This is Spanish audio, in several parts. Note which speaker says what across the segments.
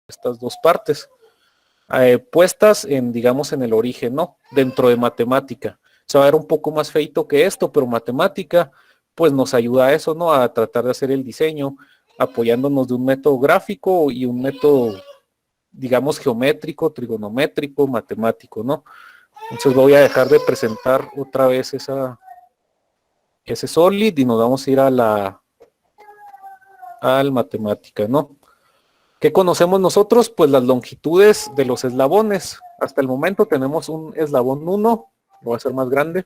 Speaker 1: estas dos partes, puestas en, digamos, en el origen, ¿no? Dentro de matemática. Se va a ver un poco más feito que esto, pero matemática, pues nos ayuda a eso, ¿no? A tratar de hacer el diseño, apoyándonos de un método gráfico y un método, digamos, geométrico, trigonométrico, matemático, ¿no? Entonces voy a dejar de presentar otra vez ese solid y nos vamos a ir al matemática, ¿no? ¿Qué conocemos nosotros? Pues las longitudes de los eslabones. Hasta el momento tenemos un eslabón 1, lo voy a hacer más grande.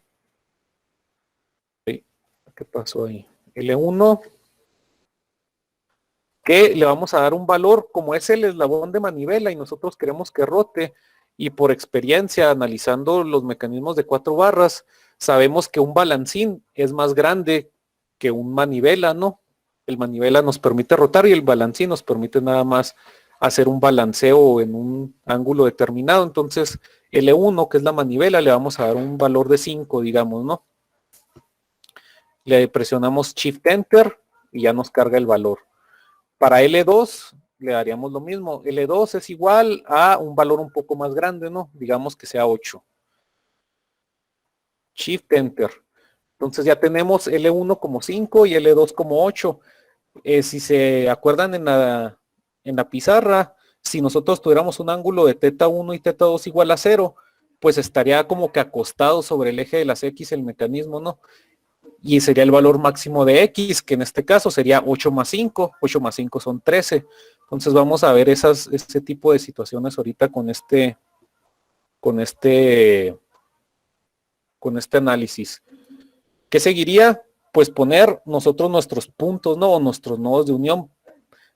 Speaker 1: ¿Qué pasó ahí? L1, que le vamos a dar un valor, como es el eslabón de manivela y nosotros queremos que rote, y por experiencia, analizando los mecanismos de 4 barras, sabemos que un balancín es más grande que un manivela, ¿no? El manivela nos permite rotar y el balancín nos permite nada más hacer un balanceo en un ángulo determinado. Entonces, L1, que es la manivela, le vamos a dar un valor de 5, digamos, ¿no? Le presionamos Shift Enter y ya nos carga el valor. Para L2 le daríamos lo mismo. L2 es igual a un valor un poco más grande, ¿no? Digamos que sea 8. Shift Enter. Entonces ya tenemos L1 como 5 y L2 como 8. Si se acuerdan en la pizarra, si nosotros tuviéramos un ángulo de teta 1 y teta 2 igual a 0, pues estaría como que acostado sobre el eje de las X el mecanismo, ¿no? Y sería el valor máximo de X, que en este caso sería 8 más 5. 8 más 5 son 13. Entonces vamos a ver ese tipo de situaciones ahorita con este análisis. ¿Qué seguiría? Pues poner nosotros nuestros puntos, ¿no? O nuestros nodos de unión.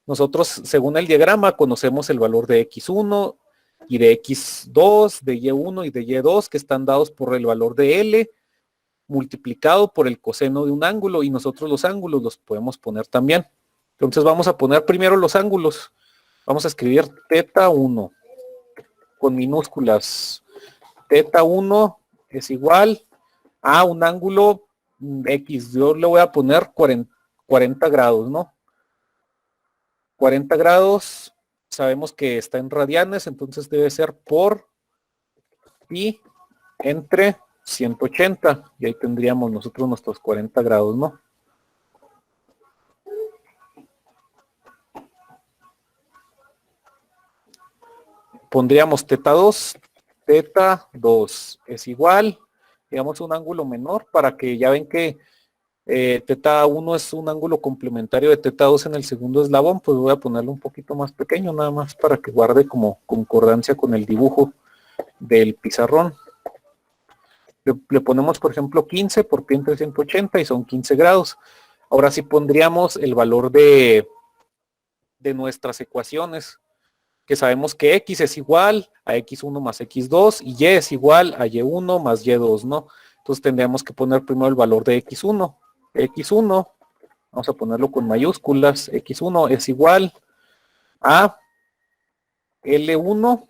Speaker 1: Nosotros, según el diagrama, conocemos el valor de X1 y de X2, de Y1 y de Y2, que están dados por el valor de L multiplicado por el coseno de un ángulo, y nosotros los ángulos los podemos poner también. Entonces vamos a poner primero los ángulos. Vamos a escribir teta 1 con minúsculas. Teta 1 es igual a un ángulo X. Yo le voy a poner 40 grados, ¿no? 40 grados, sabemos que está en radianes, entonces debe ser por pi entre 180, y ahí tendríamos nosotros nuestros 40 grados, ¿no? Pondríamos teta 2 es igual, digamos, un ángulo menor, para que ya ven que teta 1 es un ángulo complementario de teta 2 en el segundo eslabón. Pues voy a ponerlo un poquito más pequeño, nada más para que guarde como concordancia con el dibujo del pizarrón. Le ponemos, por ejemplo, 15 por pi entre 180 y son 15 grados. Ahora sí pondríamos el valor de nuestras ecuaciones, que sabemos que X es igual a X1 más X2 y Y es igual a Y1 más Y2, ¿no? Entonces tendríamos que poner primero el valor de X1. X1, vamos a ponerlo con mayúsculas, X1 es igual a L1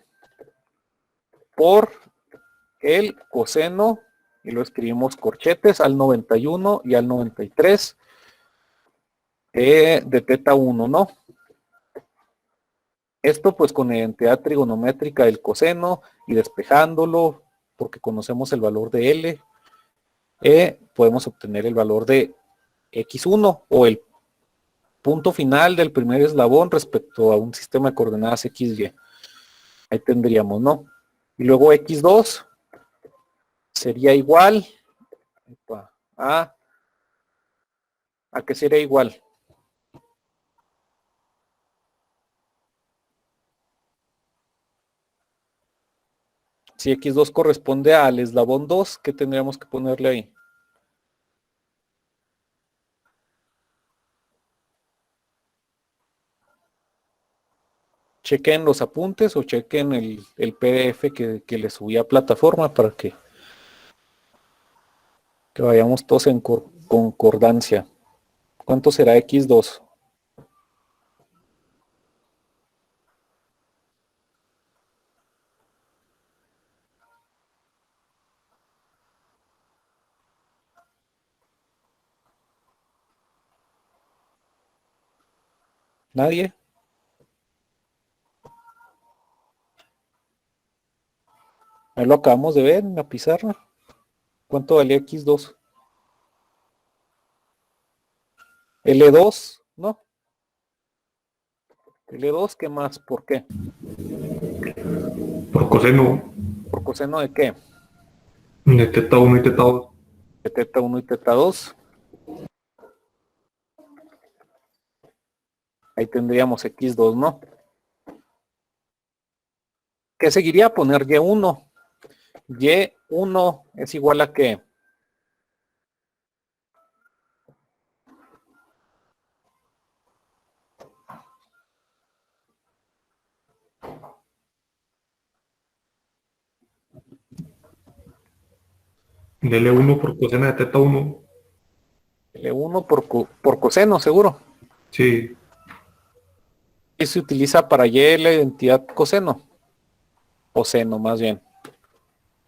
Speaker 1: por el coseno, y lo escribimos corchetes, al 91 y al 93 de teta 1, ¿no? Esto pues con la identidad trigonométrica del coseno y despejándolo, porque conocemos el valor de L, podemos obtener el valor de X1 o el punto final del primer eslabón respecto a un sistema de coordenadas XY. Ahí tendríamos, ¿no? Y luego X2 sería igual ¿a qué sería igual? Si X2 corresponde al eslabón 2, ¿qué tendríamos que ponerle ahí? Chequen los apuntes o chequen el PDF que les subí a plataforma para que vayamos todos en concordancia. ¿Cuánto será X2? ¿Nadie? Ahí lo acabamos de ver en la pizarra. ¿Cuánto valía X2? L2, ¿no? L2, ¿qué más? ¿Por qué?
Speaker 2: Por coseno
Speaker 1: ¿Por coseno de qué?
Speaker 2: de teta 1 y teta 2.
Speaker 1: De teta 1 y teta 2. Ahí tendríamos X2, ¿no? ¿Qué seguiría? Poner Y1. Y1 es igual a ¿qué?
Speaker 2: De L1 por coseno de teta 1.
Speaker 1: L1 por coseno, seguro.
Speaker 2: Sí.
Speaker 1: Y se utiliza para Y la identidad coseno. O seno, más bien.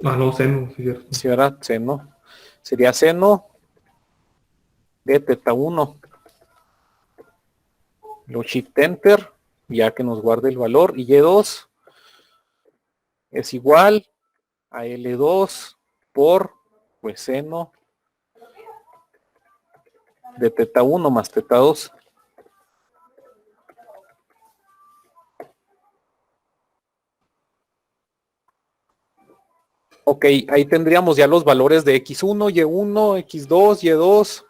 Speaker 2: Ah, no, seno, sí, cierto.
Speaker 1: Si era seno. Sería seno de teta 1. Lo shift enter, ya que nos guarde el valor. Y Y2 es igual a L2 por pues seno de teta 1 más teta 2. Ok, ahí tendríamos ya los valores de X1, Y1, X2, Y2.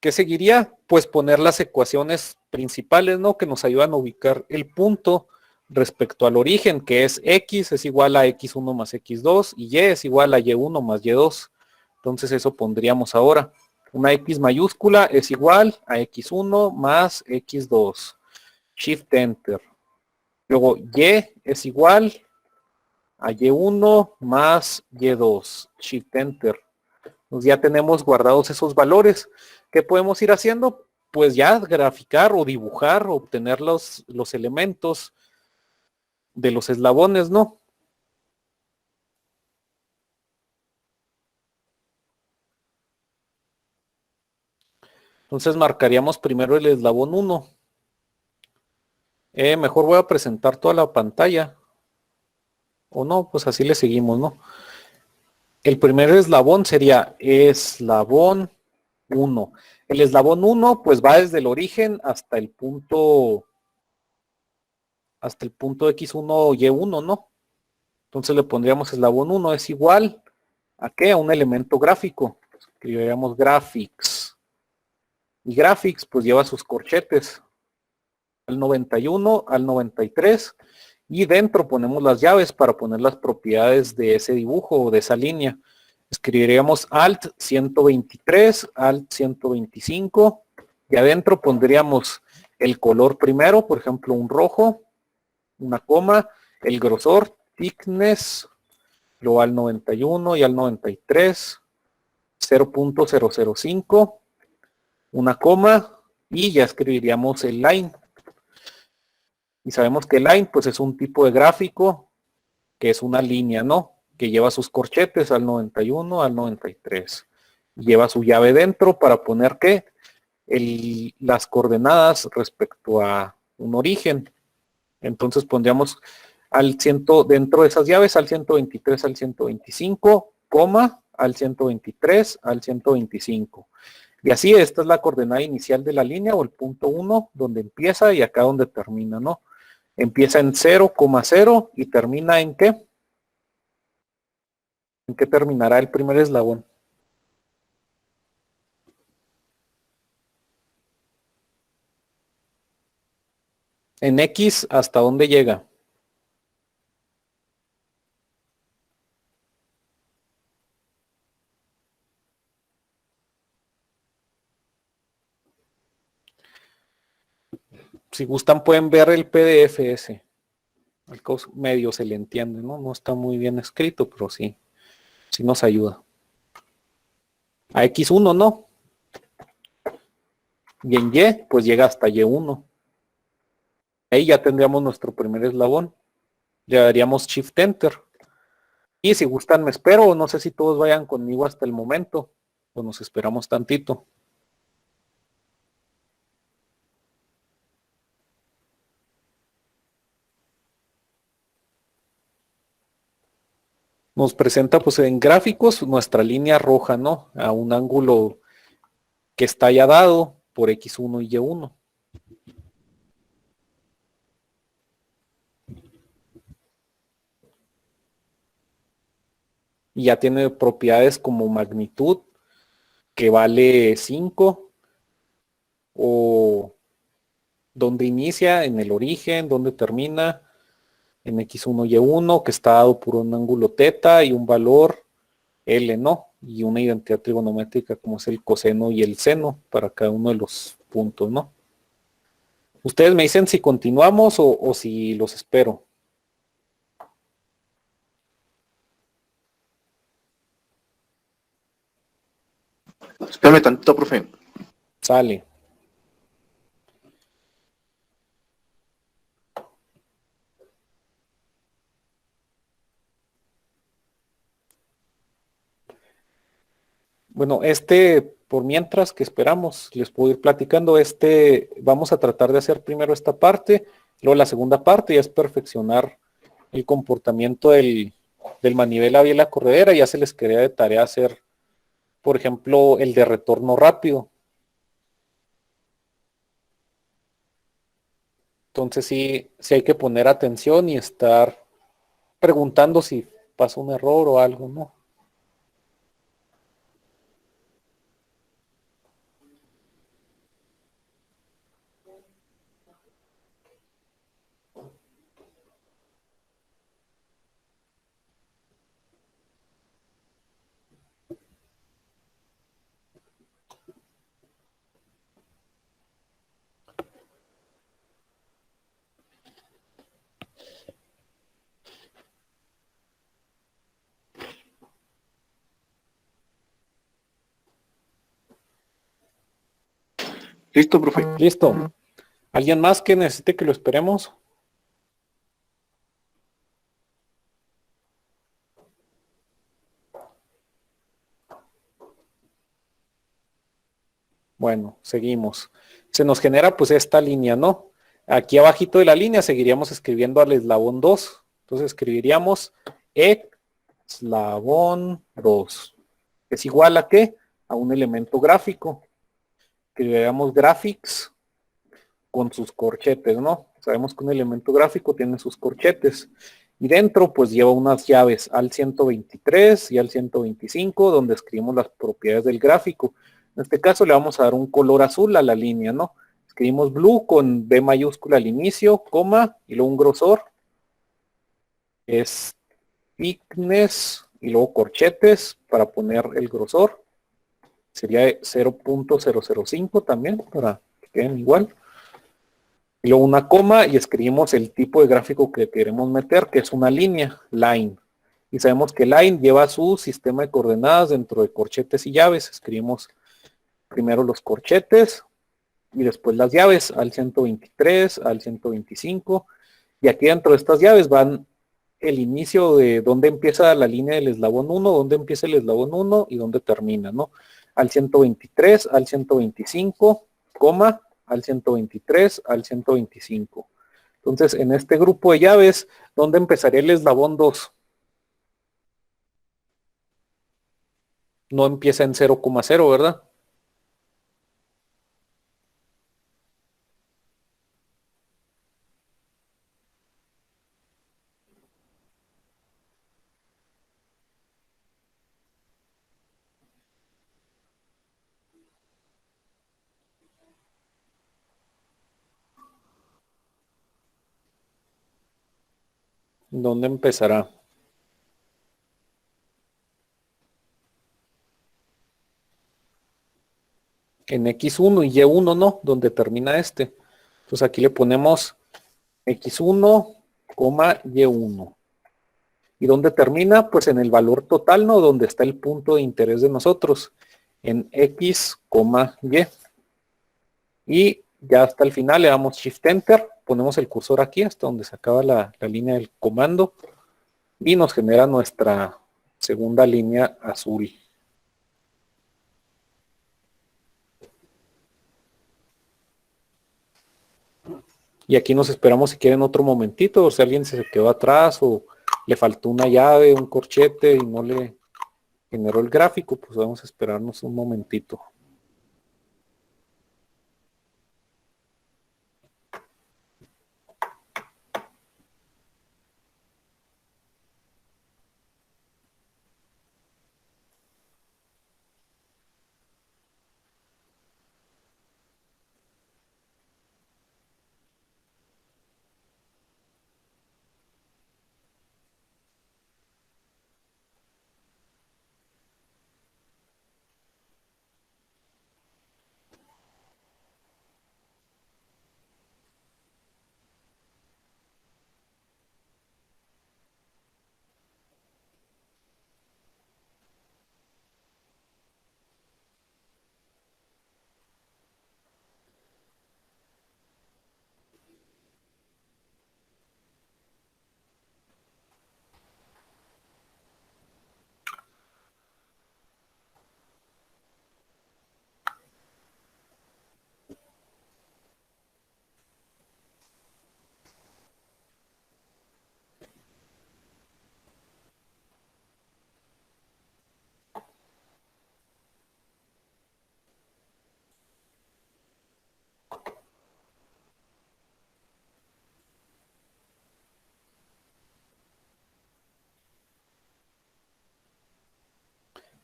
Speaker 1: ¿Qué seguiría? Pues poner las ecuaciones principales, ¿no? Que nos ayudan a ubicar el punto respecto al origen, que es X es igual a X1 más X2 y Y es igual a Y1 más Y2. Entonces eso pondríamos ahora. Una X mayúscula es igual a X1 más X2. Shift Enter. Luego Y es igual a Y1 más Y2. Shift Enter. Pues ya tenemos guardados esos valores. ¿Qué podemos ir haciendo? Pues ya graficar o dibujar, obtener los elementos de los eslabones, ¿no? Entonces marcaríamos primero el eslabón 1. Mejor voy a presentar toda la pantalla. O no, pues así le seguimos, ¿no? El primer eslabón sería eslabón 1. El eslabón 1 pues va desde el origen hasta el punto X1 Y1, ¿no? Entonces le pondríamos eslabón 1 es igual a qué? A un elemento gráfico. Escribiríamos graphics. Y graphics pues lleva sus corchetes al 91, al 93 y dentro ponemos las llaves para poner las propiedades de ese dibujo o de esa línea. Escribiríamos alt 123, alt 125 y adentro pondríamos el color primero, por ejemplo un rojo, una coma, el grosor, thickness, luego al 91 y al 93, 0.005, una coma y ya escribiríamos el line. Y sabemos que line pues es un tipo de gráfico que es una línea, ¿no? Que lleva sus corchetes al 91, al 93. Lleva su llave dentro para poner ¿qué? Las coordenadas respecto a un origen. Entonces pondríamos dentro de esas llaves al 123 al 125, coma, al 123 al 125. Y así esta es la coordenada inicial de la línea o el punto 1 donde empieza y acá donde termina, ¿no? Empieza en 0,0 y termina en ¿qué? ¿En qué terminará el primer eslabón? En X, ¿hasta dónde llega? Si gustan pueden ver el PDF ese. Medio se le entiende, ¿no? No está muy bien escrito, pero sí, sí nos ayuda. A X1 no. Y en Y, pues llega hasta Y1. Ahí ya tendríamos nuestro primer eslabón. Le daríamos Shift Enter. Y si gustan me espero, no sé si todos vayan conmigo hasta el momento. O nos esperamos tantito. Nos presenta pues en gráficos nuestra línea roja, ¿no? A un ángulo que está ya dado por X1 y Y1. Y ya tiene propiedades como magnitud, que vale 5, o donde inicia, en el origen, donde termina, en X1 y Y1, que está dado por un ángulo teta y un valor L, ¿no? Y una identidad trigonométrica como es el coseno y el seno para cada uno de los puntos, ¿no? Ustedes me dicen si continuamos o si los espero.
Speaker 3: Espérame tantito, profe.
Speaker 1: Sale. Bueno, por mientras que esperamos, les puedo ir platicando. Vamos a tratar de hacer primero esta parte, luego la segunda parte ya es perfeccionar el comportamiento del manivela vía la corredera. Ya se les quería de tarea hacer, por ejemplo, el de retorno rápido. Entonces sí hay que poner atención y estar preguntando si pasa un error o algo, ¿no?
Speaker 3: Listo, profe.
Speaker 1: Listo. ¿Alguien más que necesite que lo esperemos? Bueno, seguimos. Se nos genera pues esta línea, ¿no? Aquí abajito de la línea seguiríamos escribiendo al eslabón 2. Entonces escribiríamos eslabón 2. ¿Es igual a qué? A un elemento gráfico. Escribiríamos graphics con sus corchetes, ¿no? Sabemos que un elemento gráfico tiene sus corchetes. Y dentro pues lleva unas llaves al 123 y al 125 donde escribimos las propiedades del gráfico. En este caso le vamos a dar un color azul a la línea, ¿no? Escribimos blue con B mayúscula al inicio, coma, y luego un grosor. Es thickness y luego corchetes para poner el grosor. Sería 0.005 también para que queden igual. Y luego una coma y escribimos el tipo de gráfico que queremos meter, que es una línea, line. Y sabemos que line lleva su sistema de coordenadas dentro de corchetes y llaves. Escribimos primero los corchetes y después las llaves al 123, al 125. Y aquí dentro de estas llaves van el inicio de dónde empieza la línea del eslabón 1, dónde empieza el eslabón 1 y dónde termina, ¿no? Al 123, al 125, coma, al 123, al 125. Entonces, en este grupo de llaves, ¿dónde empezaría el eslabón 2? No empieza en 0,0, ¿verdad? ¿Dónde empezará? En X1 y Y1, ¿no? Donde termina este. Entonces aquí le ponemos X1, Y1. ¿Y dónde termina? Pues en el valor total, ¿no? Donde está el punto de interés de nosotros. En X, Y. Y ya hasta el final le damos Shift Enter. Ponemos el cursor aquí hasta donde se acaba la línea del comando. Y nos genera nuestra segunda línea azul. Y aquí nos esperamos si quieren otro momentito, o si alguien se quedó atrás o le faltó una llave, un corchete y no le generó el gráfico, pues vamos a esperarnos un momentito.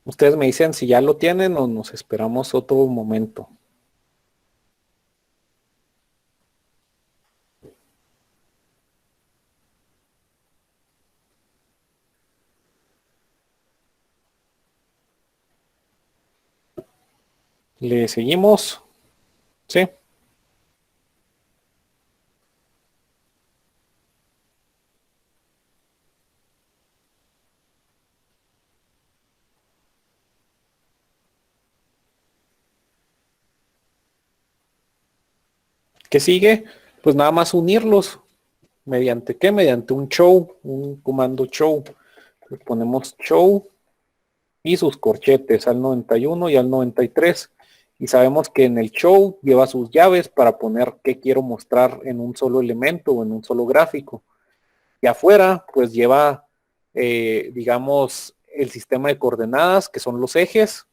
Speaker 1: Ustedes me dicen si ya lo tienen o nos esperamos otro momento. ¿Le seguimos? Sí. ¿Qué sigue? Pues nada más unirlos. ¿Mediante qué? Mediante un show, un comando show. Le ponemos show y sus corchetes al 91 y al 93. Y sabemos que en el show lleva sus llaves para poner qué quiero mostrar en un solo elemento o en un solo gráfico. Y afuera pues lleva, digamos, el sistema de coordenadas que son los ejes.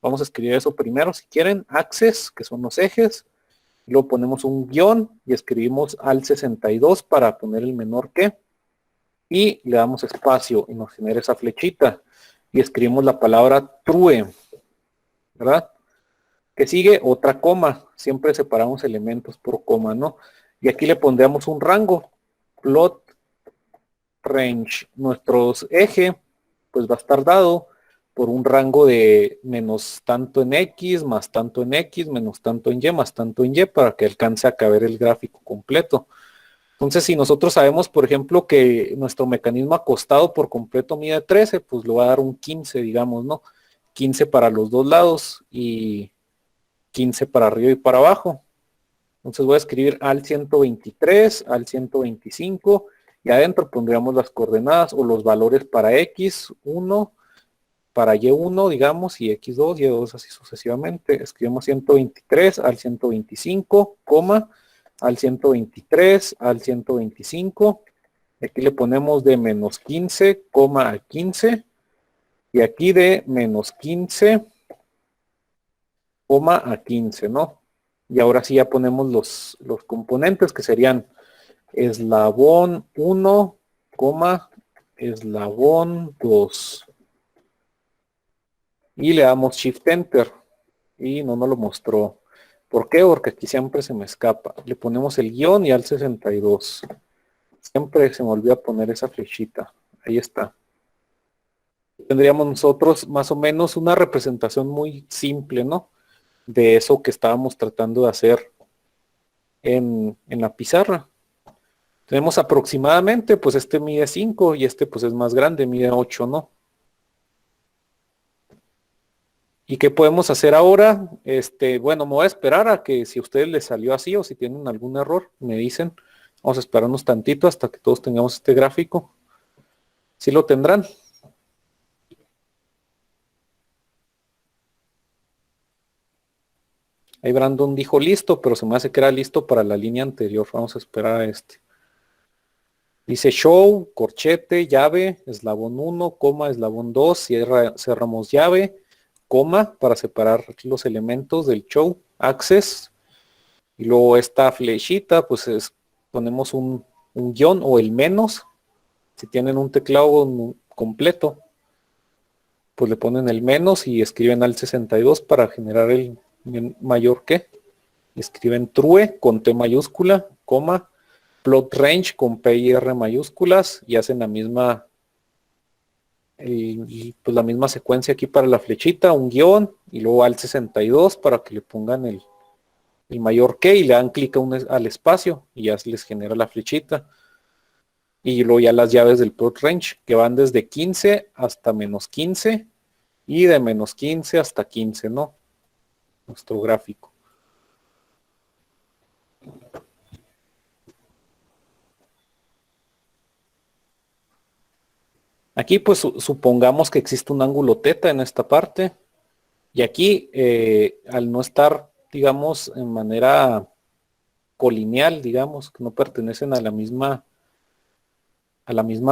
Speaker 1: Vamos a escribir eso primero si quieren. Axes, que son los ejes. Luego ponemos un guión y escribimos al 62 para poner el menor que. Y le damos espacio y nos genera esa flechita. Y escribimos la palabra true, ¿verdad? Que sigue otra coma. Siempre separamos elementos por coma, ¿no? Y aquí le pondríamos un rango. Plot range. Nuestro eje, pues va a estar dado por un rango de menos tanto en X, más tanto en X, menos tanto en Y, más tanto en Y, para que alcance a caber el gráfico completo. Entonces, si nosotros sabemos, por ejemplo, que nuestro mecanismo acostado por completo mide 13, pues le va a dar un 15, digamos, ¿no? 15 para los dos lados y 15 para arriba y para abajo. Entonces voy a escribir al 123, al 125 y adentro pondríamos las coordenadas o los valores para X1, para Y1, digamos, y X2, Y2, así sucesivamente. Escribimos 123 al 125, coma, al 123, al 125. Aquí le ponemos de menos 15, coma a 15. Y aquí de menos 15, coma a 15, ¿no? Y ahora sí ya ponemos los componentes que serían eslabón 1, coma, eslabón 2. Y le damos Shift Enter. Y no nos lo mostró. ¿Por qué? Porque aquí siempre se me escapa. Le ponemos el guión y al 62. Siempre se me olvida poner esa flechita. Ahí está. Tendríamos nosotros más o menos una representación muy simple, ¿no? De eso que estábamos tratando de hacer en la pizarra. Tenemos aproximadamente, pues este mide 5 y este pues es más grande, mide 8, ¿no? ¿Y qué podemos hacer ahora? Bueno, me voy a esperar a que si a ustedes les salió así o si tienen algún error, me dicen. Vamos a esperarnos tantito hasta que todos tengamos este gráfico. ¿Sí lo tendrán? Ahí Brandon dijo listo, pero se me hace que era listo para la línea anterior. Vamos a esperar a este. Dice show, corchete, llave, eslabón 1, coma, eslabón 2, cerramos llave, coma, para separar los elementos del show, access, y luego esta flechita, pues ponemos un guión o el menos, si tienen un teclado completo, pues le ponen el menos y escriben al 62 para generar el mayor que, escriben true con T mayúscula, coma, plot range con P y R mayúsculas y hacen la misma pues la misma secuencia aquí para la flechita, un guión y luego al 62 para que le pongan el mayor que y le dan clic al espacio y ya se les genera la flechita. Y luego ya las llaves del plot range que van desde 15 hasta menos 15 y de menos 15 hasta 15, ¿no? Nuestro gráfico. Aquí pues supongamos que existe un ángulo teta en esta parte y aquí al no estar, digamos, en manera colineal, digamos, que no pertenecen a la misma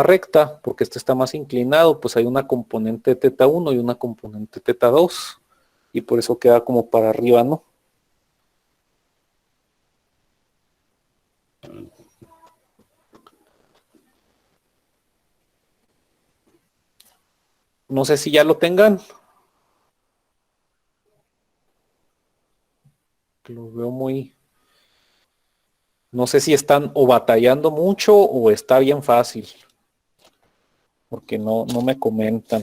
Speaker 1: recta, porque este está más inclinado, pues hay una componente teta 1 y una componente teta 2 y por eso queda como para arriba, ¿no? No sé si ya lo tengan. Lo veo muy... No sé si están o batallando mucho o está bien fácil. Porque no me comentan.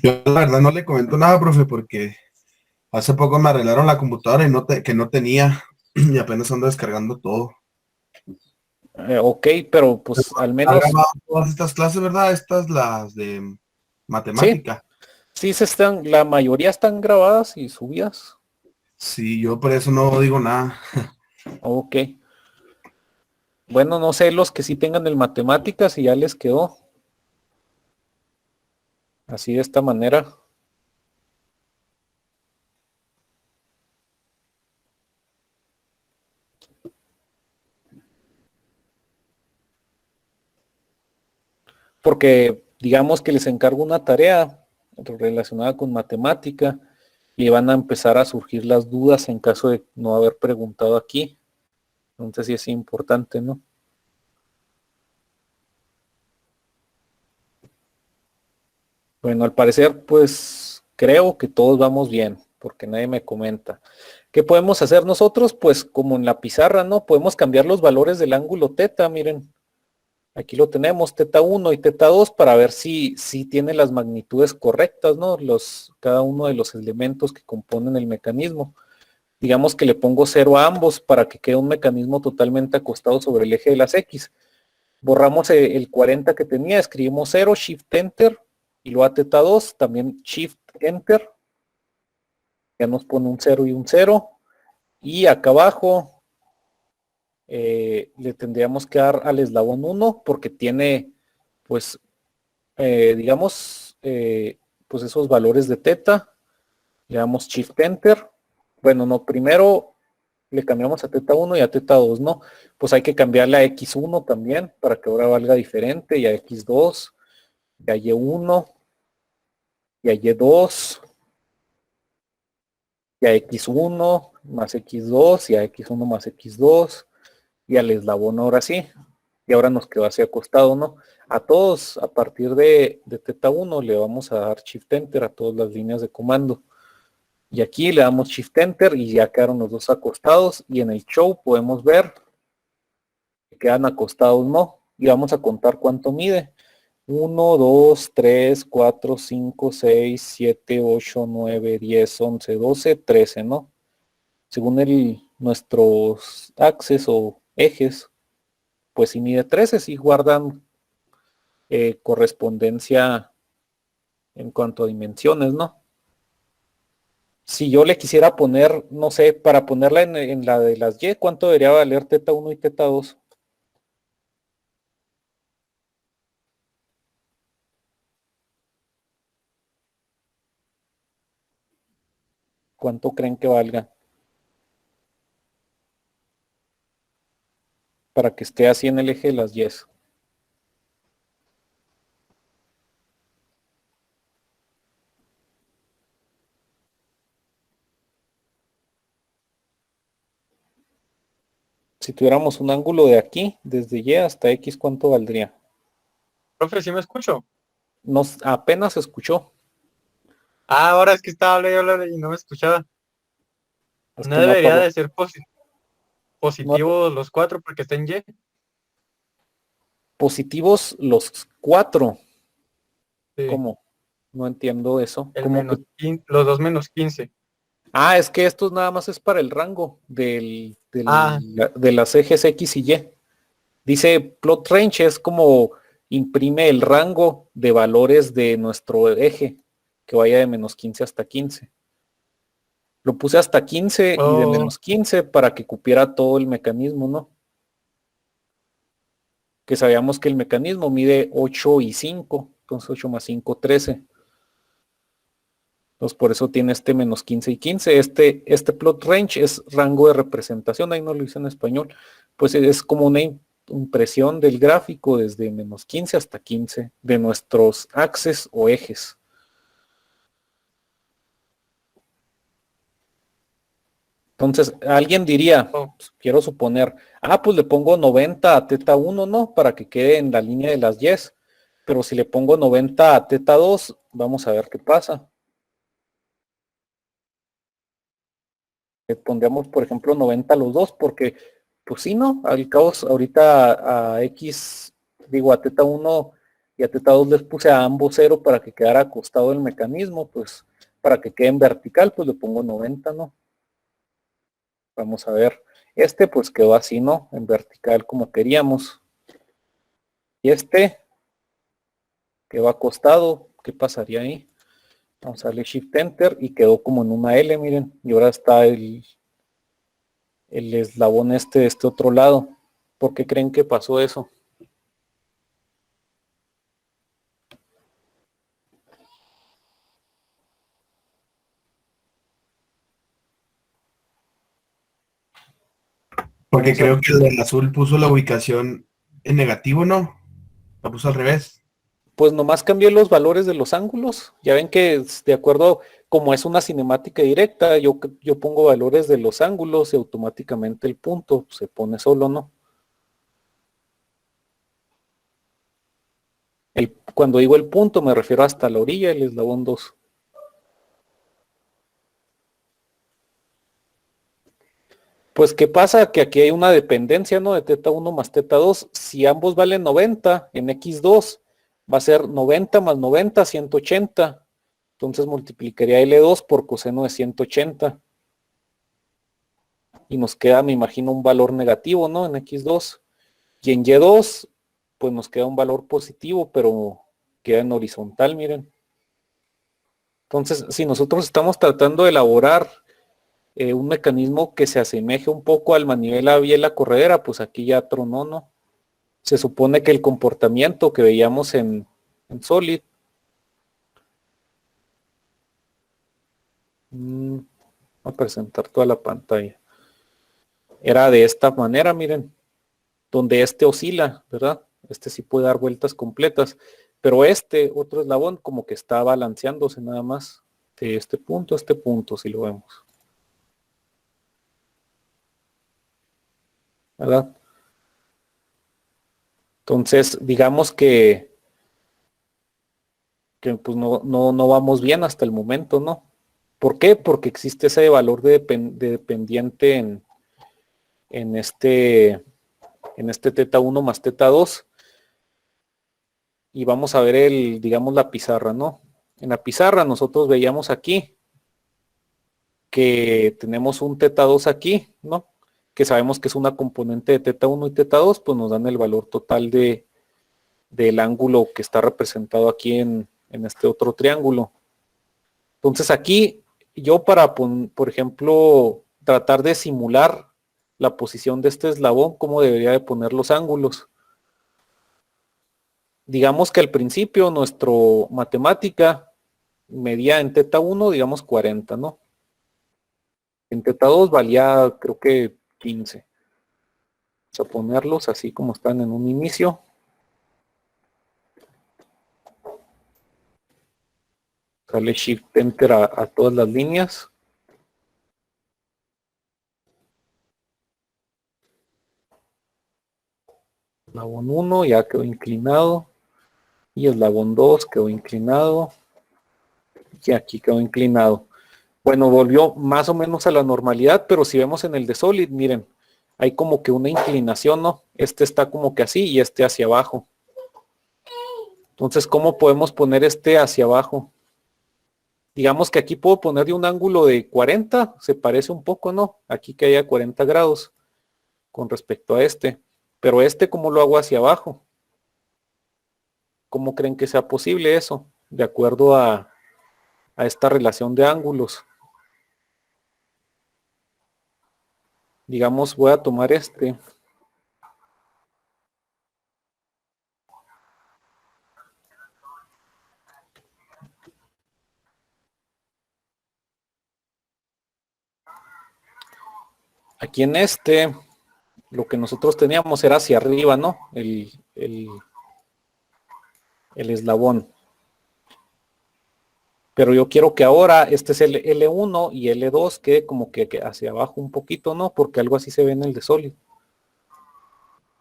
Speaker 4: Yo la verdad no le comento nada, profe, porque hace poco me arreglaron la computadora y que no tenía y apenas ando descargando todo.
Speaker 1: Ok, pero pues al
Speaker 4: ¿Ha
Speaker 1: menos...
Speaker 4: grabado todas estas clases, verdad? Estas las de
Speaker 1: Sí,
Speaker 4: matemática.
Speaker 1: sí se están... La mayoría están grabadas y subidas.
Speaker 4: Sí, yo por eso no digo nada.
Speaker 1: Ok. Bueno, no sé los que sí tengan el matemáticas y ya les quedó. Así de esta manera. Porque digamos que les encargo una tarea relacionada con matemática y van a empezar a surgir las dudas en caso de no haber preguntado aquí. Entonces sí es importante, ¿no? Bueno, al parecer, pues creo que todos vamos bien, porque nadie me comenta. ¿Qué podemos hacer nosotros? Pues como en la pizarra, ¿no? Podemos cambiar los valores del ángulo teta, miren. Aquí lo tenemos, teta 1 y teta 2 para ver si tiene las magnitudes correctas, ¿no? Cada uno de los elementos que componen el mecanismo. Digamos que le pongo 0 a ambos para que quede un mecanismo totalmente acostado sobre el eje de las X. Borramos el 40 que tenía, escribimos 0, Shift Enter, y luego a teta 2, también Shift Enter. Ya nos pone un 0 y un 0. Y acá abajo le tendríamos que dar al eslabón 1 porque tiene, pues, digamos, pues esos valores de teta. Le damos Shift Enter. Bueno, no, primero le cambiamos a teta 1 y a teta 2, ¿no? Pues hay que cambiarle a X1 también para que ahora valga diferente y a X2 y a Y1 y a Y2 y a X1 más X2 y a X1 más X2 y al eslabón ahora sí. Y ahora nos quedó así acostado, ¿no? A todos, a partir de teta 1 le vamos a dar Shift Enter a todas las líneas de comando. Y aquí le damos Shift Enter y ya quedaron los dos acostados. Y en el show podemos ver que quedan acostados, ¿no? Y vamos a contar cuánto mide. 1, 2, 3, 4, 5, 6, 7, 8, 9, 10, 11, 12, 13, ¿no? Según nuestros axes o ejes, pues si mide 13, si guardan correspondencia en cuanto a dimensiones, ¿no? Si yo le quisiera poner, no sé, para ponerla en la de las Y, ¿cuánto debería valer teta 1 y teta 2? ¿Cuánto creen que valga? para que esté así en el eje de las Y's. Si tuviéramos un ángulo de aquí, desde Y hasta X, ¿cuánto valdría?
Speaker 5: Profe, ¿sí me escucho?
Speaker 1: Nos apenas escuchó.
Speaker 5: Ah, ahora es que estaba hablando y no me escuchaba.
Speaker 1: Es
Speaker 5: No
Speaker 1: que
Speaker 5: debería
Speaker 1: apagó.
Speaker 5: de ser positivos los 4 porque está en Y.
Speaker 1: Positivos los 4.
Speaker 5: Sí,
Speaker 1: ¿Cómo? No entiendo eso.
Speaker 5: el
Speaker 1: ¿Cómo que?
Speaker 5: menos 15, los dos menos 15.
Speaker 1: Ah, es que esto nada más es para el rango
Speaker 5: Ah,
Speaker 1: de las ejes X y Y. Dice plot range es como imprime el rango de valores de nuestro eje, que vaya de menos 15 hasta 15. Lo puse hasta 15 y de
Speaker 5: oh,
Speaker 1: menos 15 para que cupiera todo el mecanismo, ¿no? Que sabíamos que el mecanismo mide 8 y 5, entonces 8 más 5, 13. Entonces por eso tiene este menos 15 y 15. Este plot range es rango de representación, ahí no lo hice en español. Pues es como una impresión del gráfico desde menos 15 hasta 15 de nuestros axes o ejes. Entonces alguien diría,
Speaker 5: oh,
Speaker 1: quiero suponer, pues le pongo 90 a teta 1, ¿no? Para que quede en la línea de las Y's. Pero si le pongo 90 a teta 2, vamos a ver qué pasa. Le pondríamos, por ejemplo, 90 a los dos, porque, pues sí, ¿no? Al cabo, ahorita a X, digo, a teta 1 y a teta 2 les puse a ambos 0 para que quedara acostado el mecanismo, pues para que quede en vertical, pues le pongo 90, ¿no? Vamos a ver. Pues quedó así, ¿no? En vertical como queríamos. Y quedó acostado, ¿qué pasaría ahí? Vamos a darle Shift Enter y quedó como en una L, miren. Y ahora está el eslabón de este otro lado. ¿Por qué creen que pasó eso?
Speaker 4: Porque
Speaker 1: Vamos a,
Speaker 4: creo que el del azul puso la ubicación en negativo, ¿no? La puso al revés.
Speaker 1: pues nomás cambié los valores de los ángulos. Ya ven que de acuerdo, como es una cinemática directa, yo pongo valores de los ángulos y automáticamente el punto se pone solo, ¿no? Cuando digo el punto me refiero hasta la orilla, el eslabón 2. Pues qué pasa que aquí hay una dependencia, ¿no? De teta 1 más teta 2. Si ambos valen 90 en x2, va a ser 90 más 90, 180. Entonces multiplicaría L2 por coseno de 180. Y nos queda, me imagino, un valor negativo, ¿no? En x2. Y en y2, pues nos queda un valor positivo, pero queda en horizontal, miren. Entonces, si nosotros estamos tratando de elaborar un mecanismo que se asemeje un poco al manivela biela corredera, pues aquí ya tronó, ¿no? Se supone que el comportamiento que veíamos en Solid, voy a presentar toda la pantalla, era de esta manera, miren, donde oscila, ¿verdad? Sí puede dar vueltas completas, pero otro eslabón, como que está balanceándose nada más de este punto a este punto, si lo vemos, ¿verdad? Entonces, digamos que pues no vamos bien hasta el momento, ¿no? ¿Por qué? Porque existe ese valor de dependiente en este teta 1 más teta 2. Y vamos a ver digamos, la pizarra, ¿no? En la pizarra nosotros veíamos aquí que tenemos un teta 2 aquí, ¿no? Que sabemos que es una componente de teta 1 y teta 2, pues nos dan el valor total del ángulo que está representado aquí en este otro triángulo. Entonces aquí yo por ejemplo, tratar de simular la posición de este eslabón, cómo debería de poner los ángulos. Digamos que al principio nuestro matemática medía en teta 1, digamos 40, ¿no? En teta 2 valía creo que 15. Vamos a ponerlos así como están en un inicio. Dale Shift Enter a todas las líneas. Eslabón 1 ya quedó inclinado. Y eslabón 2 quedó inclinado. Y aquí quedó inclinado. Bueno, volvió más o menos a la normalidad, pero si vemos en el de Solid, miren, hay como que una inclinación, ¿no? Este está como que así y este hacia abajo. Entonces, ¿cómo podemos poner este hacia abajo? Digamos que aquí puedo poner de un ángulo de 40, se parece un poco, ¿no? Aquí que haya 40 grados con respecto a este. Pero este, ¿cómo lo hago hacia abajo? ¿Cómo creen que sea posible eso? De acuerdo a esta relación de ángulos. Digamos, voy a tomar este. Aquí en este, lo que nosotros teníamos era hacia arriba, ¿no? El eslabón. Pero yo quiero que ahora este es el L1 y L2 quede como que hacia abajo un poquito, ¿no? Porque algo así se ve en el de Solid.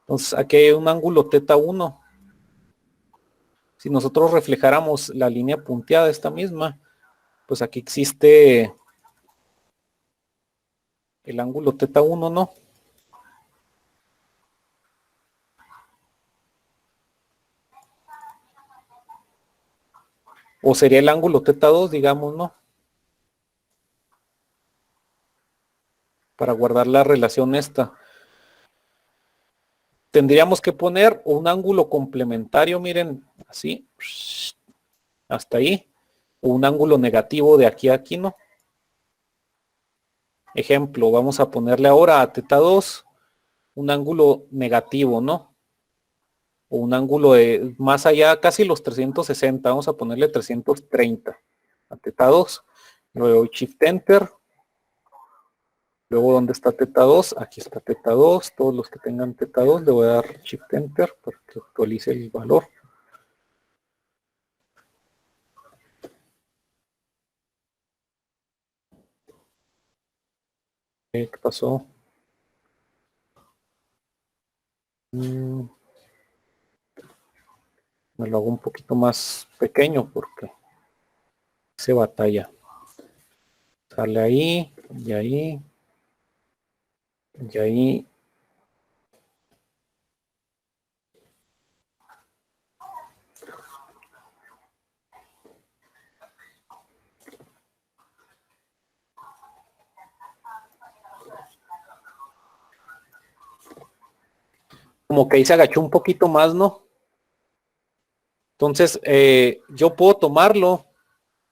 Speaker 1: Entonces aquí hay un ángulo θ1. Si nosotros reflejáramos la línea punteada esta misma, pues aquí existe el ángulo θ1, ¿no? O sería el ángulo θ2, digamos, ¿no? Para guardar la relación esta. Tendríamos que poner un ángulo complementario, miren, así, hasta ahí, o un ángulo negativo de aquí a aquí, ¿no? Ejemplo, vamos a ponerle ahora a θ2 un ángulo negativo, ¿no? O un ángulo de más allá, casi los 360, vamos a ponerle 330 a θ2, luego Shift Enter, luego ¿dónde está θ2? Aquí está θ2, todos los que tengan θ2 le voy a dar Shift Enter para que actualice el valor. ¿Qué pasó? Me lo hago un poquito más pequeño porque se batalla. Sale ahí, y ahí, y ahí. Como que ahí se agachó un poquito más, ¿no? Entonces, yo puedo tomarlo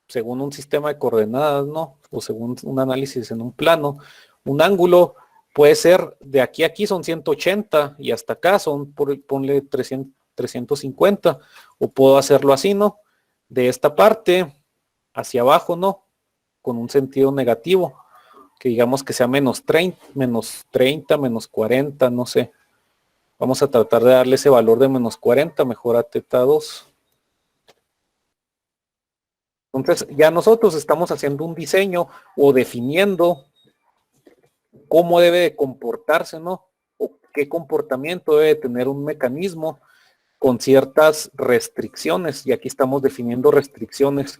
Speaker 1: según un sistema de coordenadas, ¿no? O según un análisis en un plano. Un ángulo puede ser de aquí a aquí son 180 y hasta acá son, ponle 350. O puedo hacerlo así, ¿no? De esta parte hacia abajo, ¿no? Con un sentido negativo. Que digamos que sea menos 30, menos 40, no sé. Vamos a tratar de darle ese valor de menos 40, mejor a θ2. Entonces ya nosotros estamos haciendo un diseño o definiendo cómo debe de comportarse, ¿no? O qué comportamiento debe tener un mecanismo con ciertas restricciones. Y aquí estamos definiendo restricciones.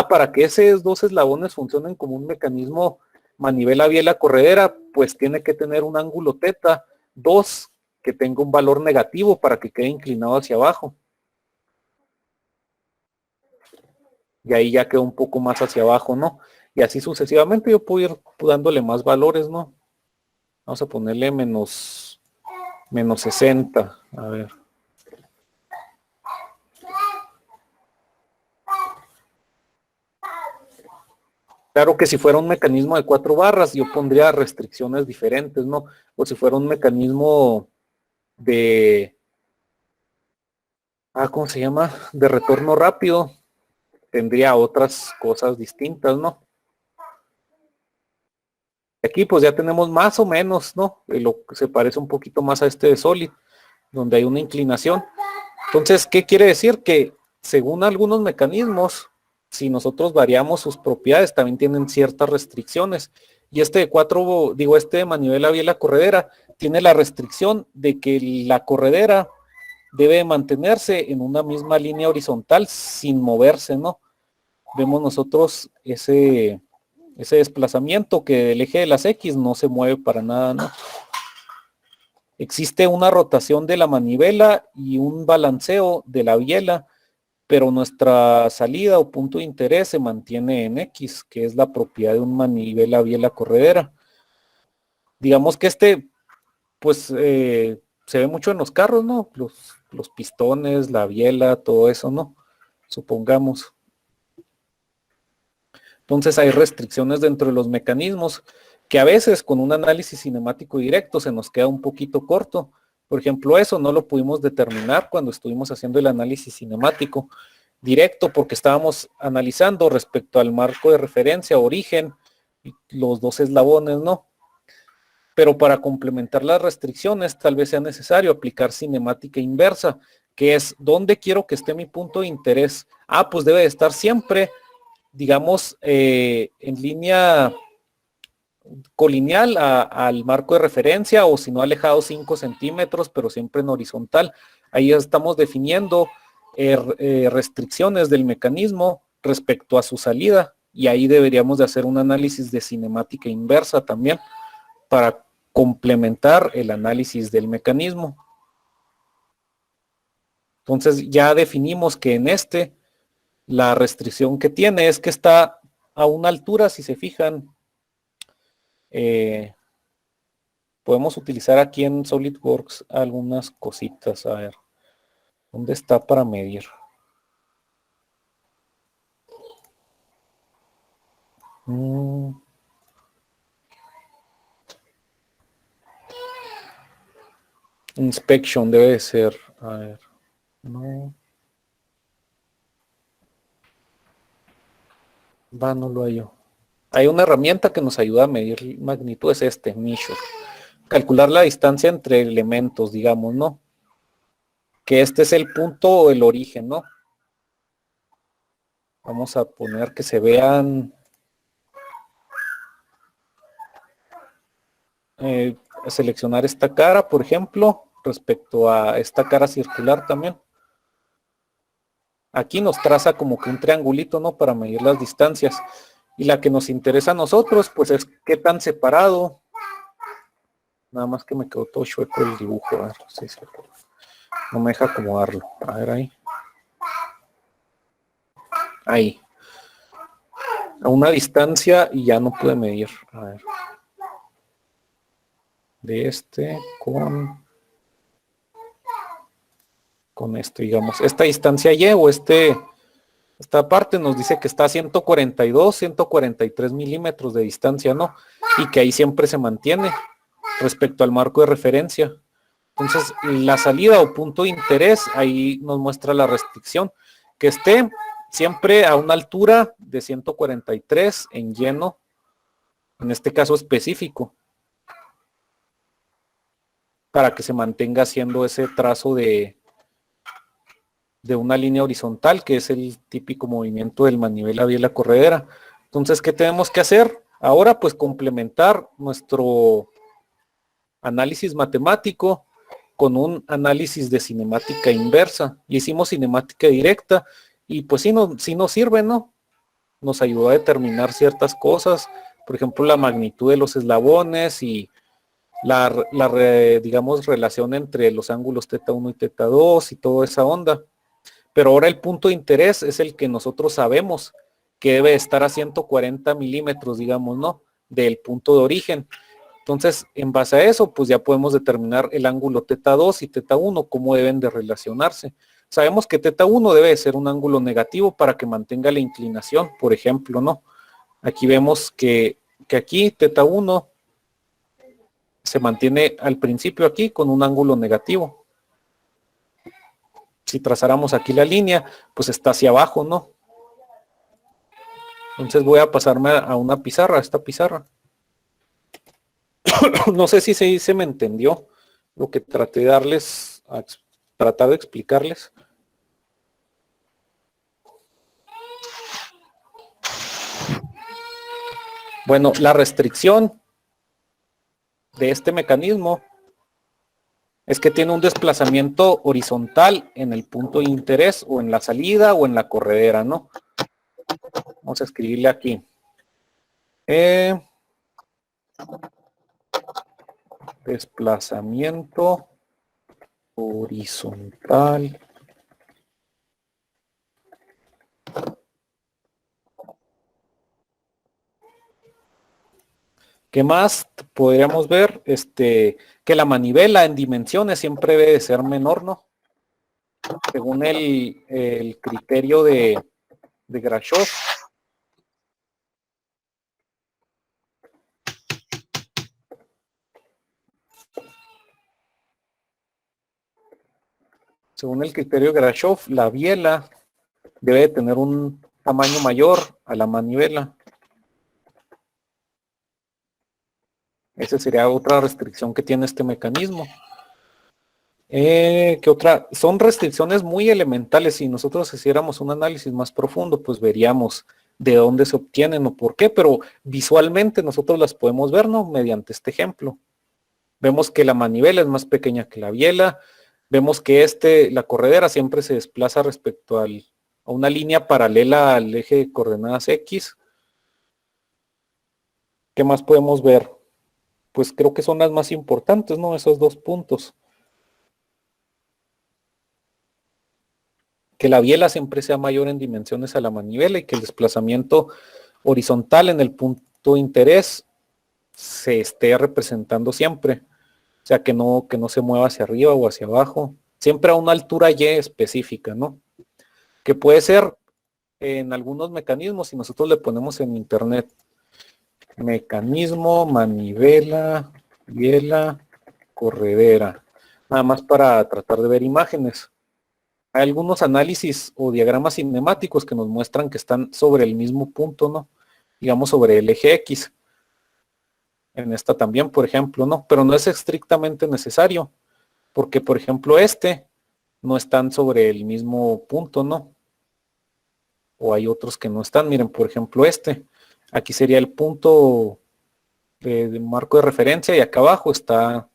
Speaker 1: Para que esos dos eslabones funcionen como un mecanismo manivela biela corredera, pues tiene que tener un ángulo θ2 que tenga un valor negativo para que quede inclinado hacia abajo. Y ahí ya quedó un poco más hacia abajo, ¿no? Y así sucesivamente yo puedo ir dándole más valores, ¿no? Vamos a ponerle menos 60, a ver. Claro que si fuera un mecanismo de 4 barras, yo pondría restricciones diferentes, ¿no? O si fuera un mecanismo de, ¿cómo se llama? De retorno rápido, tendría otras cosas distintas, ¿no? Aquí pues ya tenemos más o menos, ¿no? Lo que se parece un poquito más a este de Solid, donde hay una inclinación. Entonces, ¿qué quiere decir? Que según algunos mecanismos, si nosotros variamos sus propiedades, también tienen ciertas restricciones. Y este de este de manivela biela corredera, tiene la restricción de que la corredera debe mantenerse en una misma línea horizontal sin moverse, ¿no? Vemos nosotros ese desplazamiento que el eje de las X no se mueve para nada, ¿no? Existe una rotación de la manivela y un balanceo de la biela, pero nuestra salida o punto de interés se mantiene en X, que es la propiedad de un manivela biela corredera. Digamos que pues se ve mucho en los carros, ¿no? Los pistones, la biela, todo eso, ¿no? Supongamos. Entonces hay restricciones dentro de los mecanismos que a veces con un análisis cinemático directo se nos queda un poquito corto. Por ejemplo, eso no lo pudimos determinar cuando estuvimos haciendo el análisis cinemático directo porque estábamos analizando respecto al marco de referencia, origen, y los dos eslabones, ¿no? Pero para complementar las restricciones tal vez sea necesario aplicar cinemática inversa, que es ¿dónde quiero que esté mi punto de interés? Pues debe de estar siempre, digamos, en línea colineal al marco de referencia o si no alejado 5 centímetros, pero siempre en horizontal. Ahí estamos definiendo restricciones del mecanismo respecto a su salida y ahí deberíamos de hacer un análisis de cinemática inversa también para complementar el análisis del mecanismo. Entonces ya definimos que en la restricción que tiene es que está a una altura, si se fijan, podemos utilizar aquí en SolidWorks algunas cositas. A ver, ¿dónde está para medir? Inspection debe de ser. A ver, no. No lo hallo. Hay una herramienta que nos ayuda a medir magnitud, es Measure. Calcular la distancia entre elementos, digamos, ¿no? Que este es el punto o el origen, ¿no? Vamos a poner que se vean seleccionar esta cara, por ejemplo, respecto a esta cara circular también. Aquí nos traza como que un triangulito, ¿no? Para medir las distancias. Y la que nos interesa a nosotros, pues es qué tan separado. Nada más que me quedó todo chueco el dibujo. A ver, no me deja acomodarlo. A ver ahí. Ahí. A una distancia y ya no pude medir. A ver. De este con esto, digamos. Esta distancia Y o esta parte nos dice que está a 142, 143 milímetros de distancia, ¿no? Y que ahí siempre se mantiene respecto al marco de referencia. Entonces, la salida o punto de interés, ahí nos muestra la restricción, que esté siempre a una altura de 143 en lleno, en este caso específico, para que se mantenga haciendo ese trazo de una línea horizontal, que es el típico movimiento del manivela biela corredera. Entonces, ¿qué tenemos que hacer? Ahora, pues, complementar nuestro análisis matemático con un análisis de cinemática inversa. Y hicimos cinemática directa, y pues sí nos sirve, ¿no? Nos ayudó a determinar ciertas cosas, por ejemplo, la magnitud de los eslabones y digamos, relación entre los ángulos θ1 y θ2 y toda esa onda. Pero ahora el punto de interés es el que nosotros sabemos que debe estar a 140 milímetros, digamos, ¿no? Del punto de origen. Entonces, en base a eso, pues ya podemos determinar el ángulo θ2 y θ1, cómo deben de relacionarse. Sabemos que θ1 debe de ser un ángulo negativo para que mantenga la inclinación, por ejemplo, ¿no? Aquí vemos que aquí θ1 se mantiene al principio aquí con un ángulo negativo. Si trazáramos aquí la línea, pues está hacia abajo, ¿no? Entonces voy a pasarme a una pizarra, esta pizarra. No sé si se me entendió lo que traté de darles, tratar de explicarles. Bueno, la restricción de este mecanismo es que tiene un desplazamiento horizontal en el punto de interés o en la salida o en la corredera, ¿no? Vamos a escribirle aquí. Desplazamiento horizontal. ¿Qué más podríamos ver? Que la manivela en dimensiones siempre debe de ser menor, ¿no? Según el criterio de Grashov. Según el criterio de Grashov, la biela debe de tener un tamaño mayor a la manivela. Esa sería otra restricción que tiene este mecanismo. ¿Qué otra? Son restricciones muy elementales. Si nosotros hiciéramos un análisis más profundo, pues veríamos de dónde se obtienen o por qué, pero visualmente nosotros las podemos ver, ¿no? Mediante este ejemplo. Vemos que la manivela es más pequeña que la biela. Vemos que la corredera siempre se desplaza respecto a una línea paralela al eje de coordenadas X. ¿Qué más podemos ver? Pues creo que son las más importantes, ¿no? Esos dos puntos. Que la biela siempre sea mayor en dimensiones a la manivela y que el desplazamiento horizontal en el punto de interés se esté representando siempre. O sea, que no se mueva hacia arriba o hacia abajo. Siempre a una altura Y específica, ¿no? Que puede ser en algunos mecanismos, si nosotros le ponemos en internet mecanismo, manivela, biela, corredera. Nada más para tratar de ver imágenes. Hay algunos análisis o diagramas cinemáticos que nos muestran que están sobre el mismo punto, ¿no? Digamos sobre el eje X. En esta también, por ejemplo, ¿no? Pero no es estrictamente necesario, porque, por ejemplo, no están sobre el mismo punto, ¿no? O hay otros que no están. Miren, por ejemplo, aquí sería el punto de marco de referencia y acá abajo está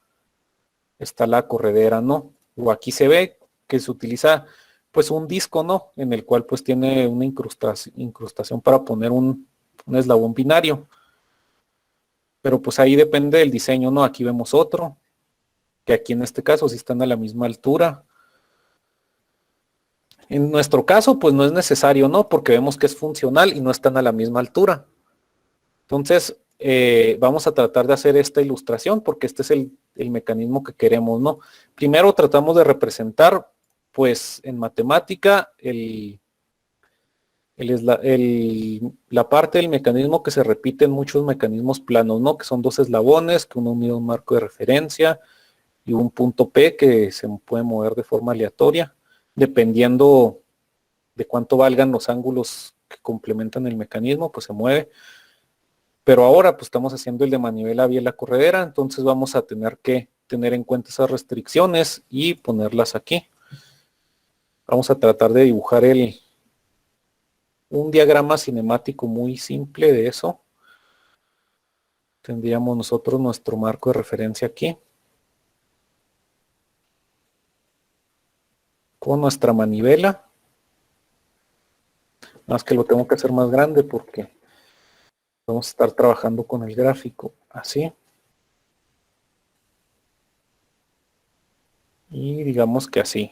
Speaker 1: la corredera, ¿no? O aquí se ve que se utiliza pues un disco, ¿no? En el cual pues tiene una incrustación para poner un eslabón binario. Pero pues ahí depende del diseño, ¿no? Aquí vemos otro, que aquí en este caso sí están a la misma altura. En nuestro caso pues no es necesario, ¿no? Porque vemos que es funcional y no están a la misma altura. Entonces vamos a tratar de hacer esta ilustración porque este es el mecanismo que queremos, ¿no? Primero tratamos de representar pues en matemática la parte del mecanismo que se repite en muchos mecanismos planos, ¿no? Que son dos eslabones, que uno une a un marco de referencia y un punto P que se puede mover de forma aleatoria, dependiendo de cuánto valgan los ángulos que complementan el mecanismo, pues se mueve. Pero ahora pues estamos haciendo el de manivela, biela, corredera, entonces vamos a tener que tener en cuenta esas restricciones y ponerlas aquí. Vamos a tratar de dibujar un diagrama cinemático muy simple de eso. Tendríamos nosotros nuestro marco de referencia aquí. Con nuestra manivela. Más que lo tengo que hacer más grande porque vamos a estar trabajando con el gráfico así. Y digamos que así.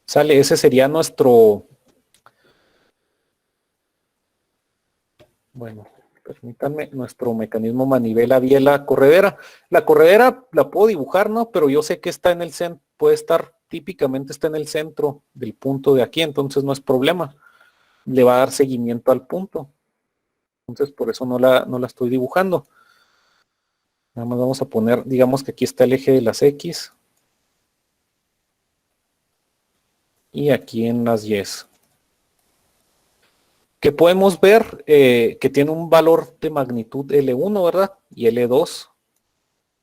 Speaker 1: Sale, ese sería nuestro... Bueno, permítanme, nuestro mecanismo manivela, biela, corredera. La corredera la puedo dibujar, ¿no? Pero yo sé que está en el centro, típicamente está en el centro del punto de aquí, entonces no es problema. Le va a dar seguimiento al punto. Entonces por eso no la estoy dibujando. Nada más vamos a poner, digamos que aquí está el eje de las X. Y aquí en las Y. que podemos ver que tiene un valor de magnitud L1, ¿verdad? Y L2,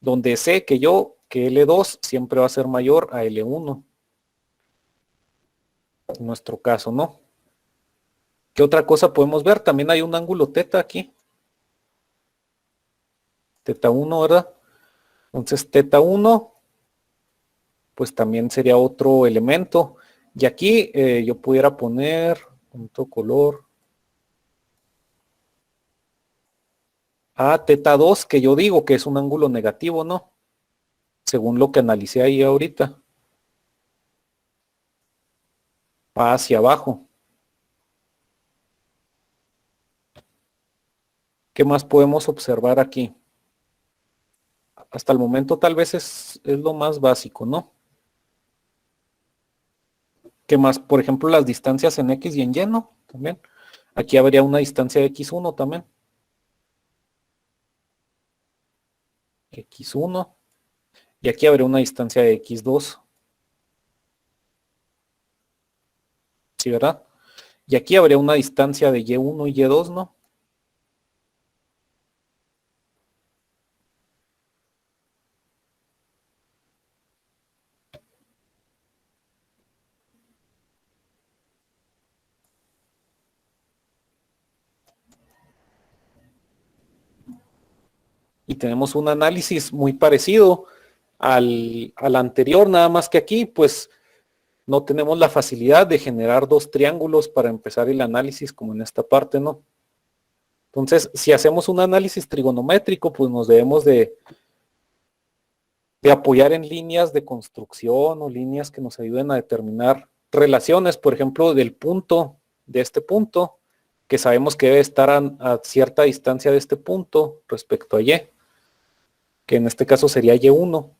Speaker 1: donde sé que L2 siempre va a ser mayor a L1. En nuestro caso, ¿no? ¿Qué otra cosa podemos ver? También hay un ángulo teta aquí. Teta 1, ¿verdad? Entonces teta 1, pues también sería otro elemento. Y aquí yo pudiera poner punto color a teta 2, que yo digo que es un ángulo negativo, ¿no? Según lo que analicé ahí ahorita. Va hacia abajo. ¿Qué más podemos observar aquí? Hasta el momento tal vez es lo más básico, ¿no? ¿Qué más? Por ejemplo, las distancias en X y en Y, ¿no? También. Aquí habría una distancia de X1 también. X1. Y aquí habría una distancia de X2. ¿Sí, verdad? Y aquí habría una distancia de Y1 y Y2, ¿no? Y tenemos un análisis muy parecido al anterior, nada más que aquí, pues, no tenemos la facilidad de generar dos triángulos para empezar el análisis como en esta parte, ¿no? Entonces, si hacemos un análisis trigonométrico, pues nos debemos de apoyar en líneas de construcción o líneas que nos ayuden a determinar relaciones, por ejemplo, del punto, de este punto, que sabemos que debe estar a cierta distancia de este punto respecto a Y, que en este caso sería Y1.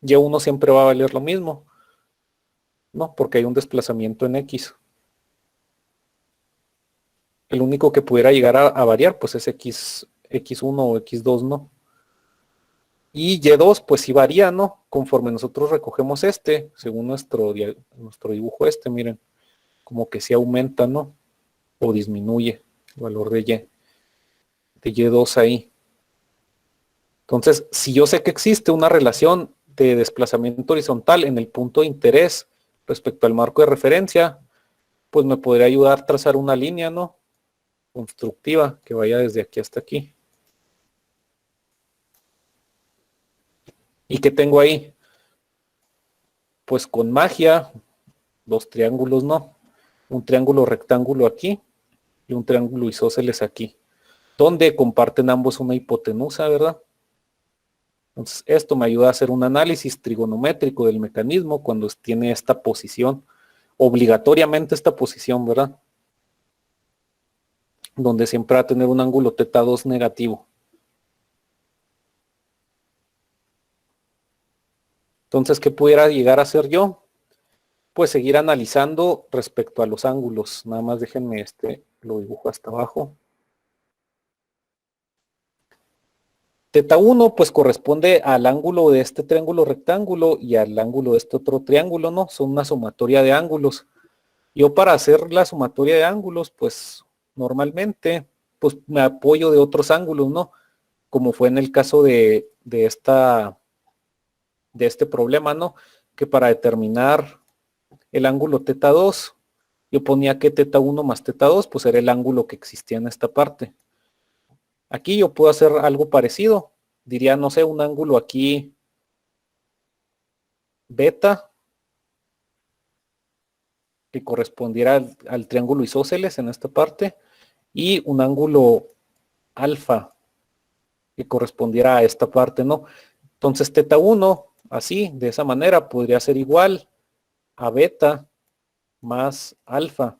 Speaker 1: Y1 siempre va a valer lo mismo, ¿no? Porque hay un desplazamiento en X. El único que pudiera llegar a variar, pues es X1 o X2, ¿no? Y Y2, pues sí varía, ¿no? Conforme nosotros recogemos según nuestro dibujo miren, como que sí aumenta, ¿no? O disminuye el valor de Y2 ahí. Entonces, si yo sé que existe una relación de desplazamiento horizontal en el punto de interés respecto al marco de referencia, pues me podría ayudar a trazar una línea, ¿no? Constructiva que vaya desde aquí hasta aquí. ¿Y qué tengo ahí? Pues con magia, dos triángulos, ¿no? Un triángulo rectángulo aquí y un triángulo isósceles aquí, donde comparten ambos una hipotenusa, ¿verdad? Entonces, esto me ayuda a hacer un análisis trigonométrico del mecanismo cuando tiene esta posición, obligatoriamente esta posición, ¿verdad? Donde siempre va a tener un ángulo θ2 negativo. Entonces, ¿qué pudiera llegar a hacer yo? Pues seguir analizando respecto a los ángulos. Nada más déjenme lo dibujo hasta abajo. θ1 pues corresponde al ángulo de este triángulo rectángulo y al ángulo de este otro triángulo, ¿no? Son una sumatoria de ángulos. Yo para hacer la sumatoria de ángulos, pues normalmente pues me apoyo de otros ángulos, ¿no? Como fue en el caso de este problema, ¿no? Que para determinar el ángulo θ2, yo ponía que θ1 más θ2, pues era el ángulo que existía en esta parte. Aquí yo puedo hacer algo parecido. Diría, no sé, un ángulo aquí beta, que correspondiera al triángulo isósceles en esta parte, y un ángulo alfa, que correspondiera a esta parte, ¿no? Entonces θ1, así, de esa manera, podría ser igual a beta más alfa,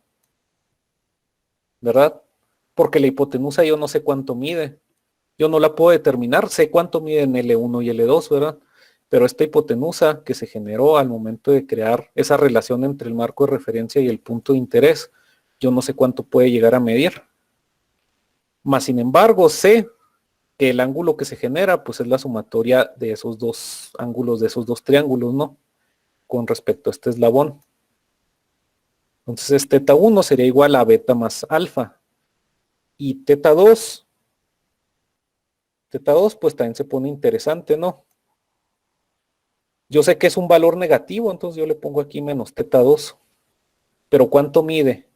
Speaker 1: ¿verdad? Porque la hipotenusa yo no sé cuánto mide. Yo no la puedo determinar, sé cuánto miden L1 y L2, ¿verdad? Pero esta hipotenusa que se generó al momento de crear esa relación entre el marco de referencia y el punto de interés, yo no sé cuánto puede llegar a medir. Más sin embargo, sé que el ángulo que se genera, pues es la sumatoria de esos dos ángulos, de esos dos triángulos, ¿no? Con respecto a este eslabón. Entonces teta 1 sería igual a beta más alfa. Y teta 2 pues también se pone interesante, ¿no? Yo sé que es un valor negativo, entonces yo le pongo aquí menos teta 2. Pero ¿cuánto mide?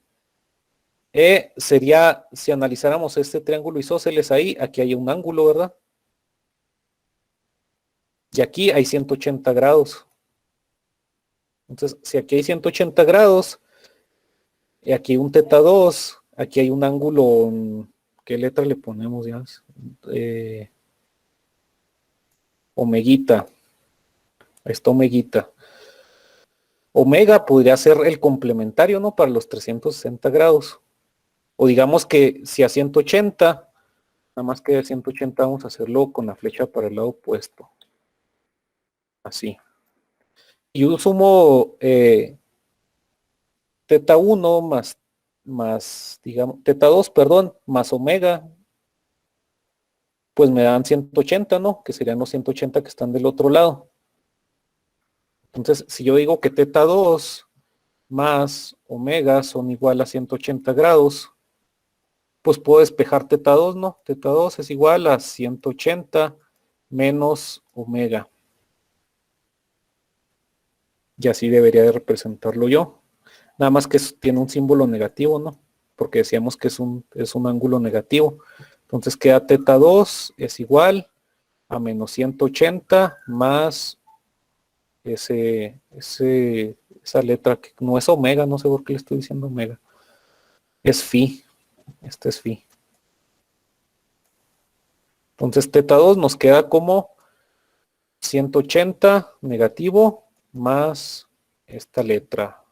Speaker 1: Sería, si analizáramos este triángulo isósceles ahí, aquí hay un ángulo, ¿verdad? Y aquí hay 180 grados. Entonces, si aquí hay 180 grados, y aquí hay un teta 2, aquí hay un ángulo, ¿qué letra le ponemos ya? Omeguita. Ahí está omeguita. Omega podría ser el complementario, ¿no? Para los 360 grados. O digamos que si a 180, nada más que a 180 vamos a hacerlo con la flecha para el lado opuesto. Así. Y yo sumo teta 1 más, digamos, teta 2, perdón, más omega, pues me dan 180, ¿no? Que serían los 180 que están del otro lado. Entonces, si yo digo que teta 2 más omega son igual a 180 grados, pues puedo despejar teta 2, ¿no? Teta 2 es igual a 180 menos omega. Y así debería de representarlo yo. Nada más que tiene un símbolo negativo, ¿no? Porque decíamos que es un ángulo negativo. Entonces queda teta 2 es igual a menos 180 más esa letra que no es omega, no sé por qué le estoy diciendo omega. Es phi. Este es phi. Entonces teta 2 nos queda como 180 negativo más esta letra.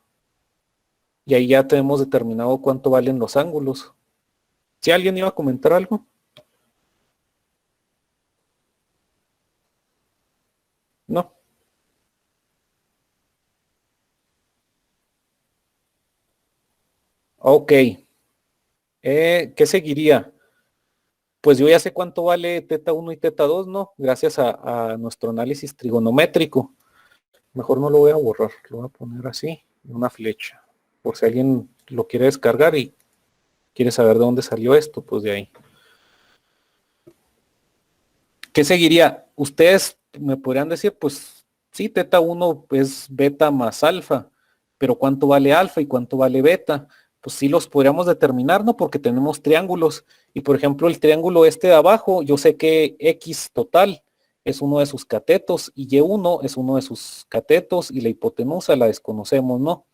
Speaker 1: Y ahí ya tenemos determinado cuánto valen los ángulos. ¿Si alguien iba a comentar algo? No. Ok. ¿Qué seguiría? Pues yo ya sé cuánto vale teta 1 y teta 2, ¿no? Gracias a nuestro análisis trigonométrico. Mejor no lo voy a borrar, lo voy a poner así, una flecha. Por si alguien lo quiere descargar y quiere saber de dónde salió esto, pues de ahí. ¿Qué seguiría? Ustedes me podrían decir, pues sí, teta 1 es beta más alfa, pero ¿cuánto vale alfa y cuánto vale beta? Pues sí los podríamos determinar, ¿no? Porque tenemos triángulos. Y por ejemplo, el triángulo este de abajo, yo sé que X total es uno de sus catetos y Y1 es uno de sus catetos y la hipotenusa la desconocemos, ¿no?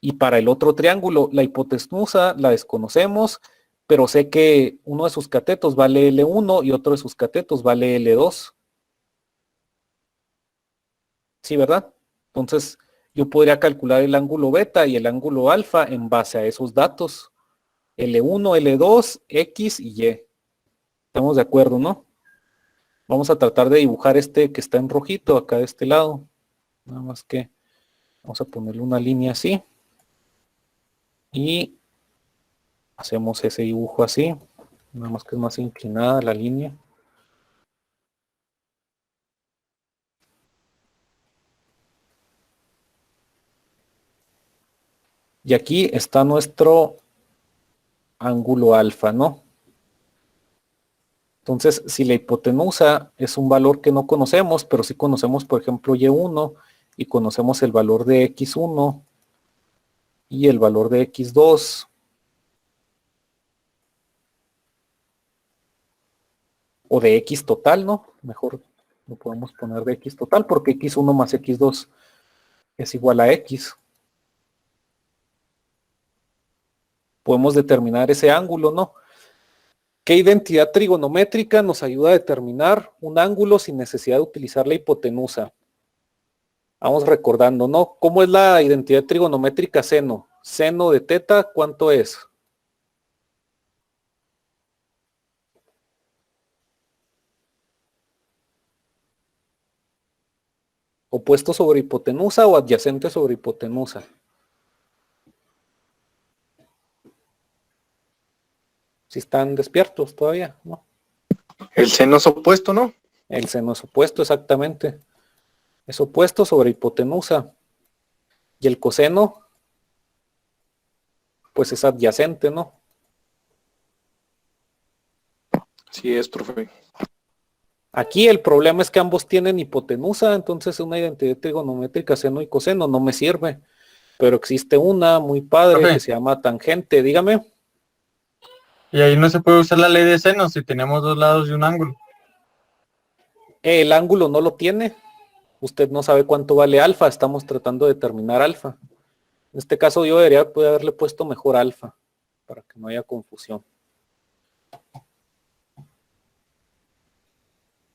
Speaker 1: Y para el otro triángulo, la hipotenusa la desconocemos, pero sé que uno de sus catetos vale L1 y otro de sus catetos vale L2. ¿Sí, verdad? Entonces, yo podría calcular el ángulo beta y el ángulo alfa en base a esos datos. L1, L2, X y Y. Estamos de acuerdo, ¿no? Vamos a tratar de dibujar este que está en rojito acá de este lado. Nada más que vamos a ponerle una línea así. Y hacemos ese dibujo así. Nada más que es más inclinada la línea. Y aquí está nuestro ángulo alfa, ¿no? Entonces, si la hipotenusa es un valor que no conocemos, pero sí conocemos, por ejemplo, Y1 y conocemos el valor de X1 y el valor de X2, o de X total, ¿no? Mejor lo podemos poner de X total porque X1 más X2 es igual a X. Podemos determinar ese ángulo, ¿no? ¿Qué identidad trigonométrica nos ayuda a determinar un ángulo sin necesidad de utilizar la hipotenusa? Vamos recordando, ¿no? ¿Cómo es la identidad trigonométrica seno? Seno de teta, ¿cuánto es? ¿Opuesto sobre hipotenusa o adyacente sobre hipotenusa? Si están despiertos todavía, ¿no?
Speaker 3: El seno es opuesto, ¿no?
Speaker 1: El seno es opuesto, exactamente. Es opuesto sobre hipotenusa. ¿Y el coseno? pues es adyacente, ¿no?
Speaker 3: Sí es, profe.
Speaker 1: Aquí el problema es que ambos tienen hipotenusa, entonces una identidad trigonométrica seno y coseno no me sirve. Pero existe una muy padre
Speaker 5: Profe.
Speaker 1: que se llama tangente, dígame.
Speaker 5: Y ahí no se puede usar la ley de seno si tenemos dos lados y un ángulo.
Speaker 1: El ángulo no lo tiene. Usted no sabe cuánto vale alfa, estamos tratando de determinar alfa. En este caso yo debería poder haberle puesto mejor alfa, para que no haya confusión.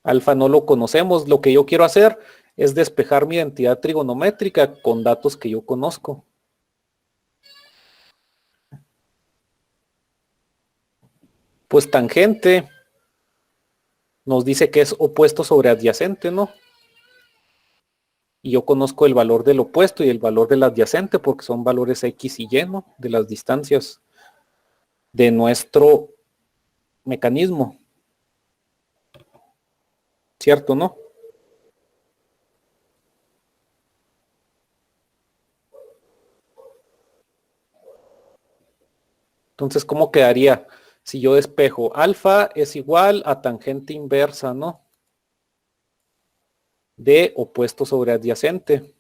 Speaker 1: Alfa no lo conocemos, lo que yo quiero hacer es despejar mi identidad trigonométrica con datos que yo conozco. Pues tangente nos dice que es opuesto sobre adyacente, ¿no? Y yo conozco el valor del opuesto y el valor del adyacente porque son valores X y Y, ¿no? De las distancias de nuestro mecanismo. ¿Cierto, no? Entonces, ¿cómo quedaría? Si yo despejo, alfa es igual a tangente inversa, ¿no? De opuesto sobre adyacente.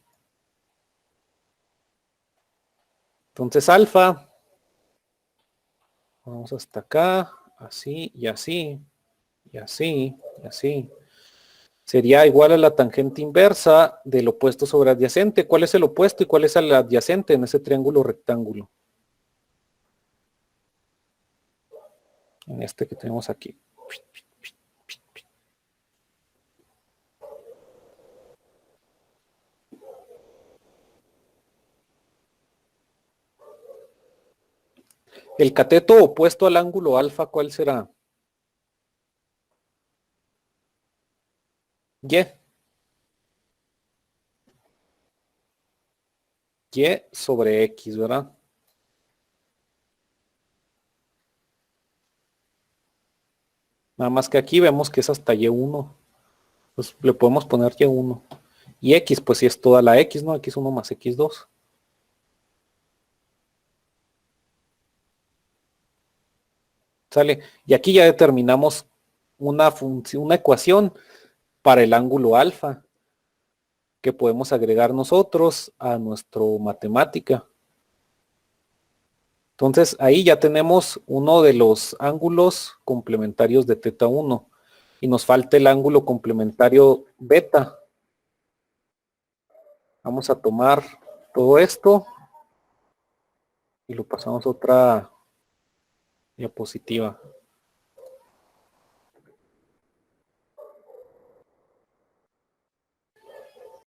Speaker 1: Entonces, alfa, vamos hasta acá, así y así, y así, y así. Sería igual a la tangente inversa del opuesto sobre adyacente. ¿Cuál es el opuesto y cuál es el adyacente en ese triángulo rectángulo? En este que tenemos aquí. El cateto opuesto al ángulo alfa, ¿cuál será? Y. Y sobre X, ¿verdad? Nada más que aquí vemos que es hasta Y1. Pues le podemos poner Y1. Y X, pues si es toda la X, ¿no? X1 más X2. ¿Sale? Y aquí ya determinamos una función, una ecuación para el ángulo alfa que podemos agregar nosotros a nuestro matemática. Entonces ahí ya tenemos uno de los ángulos complementarios de teta 1 y nos falta el ángulo complementario beta. Vamos a tomar todo esto y lo pasamos a otra diapositiva.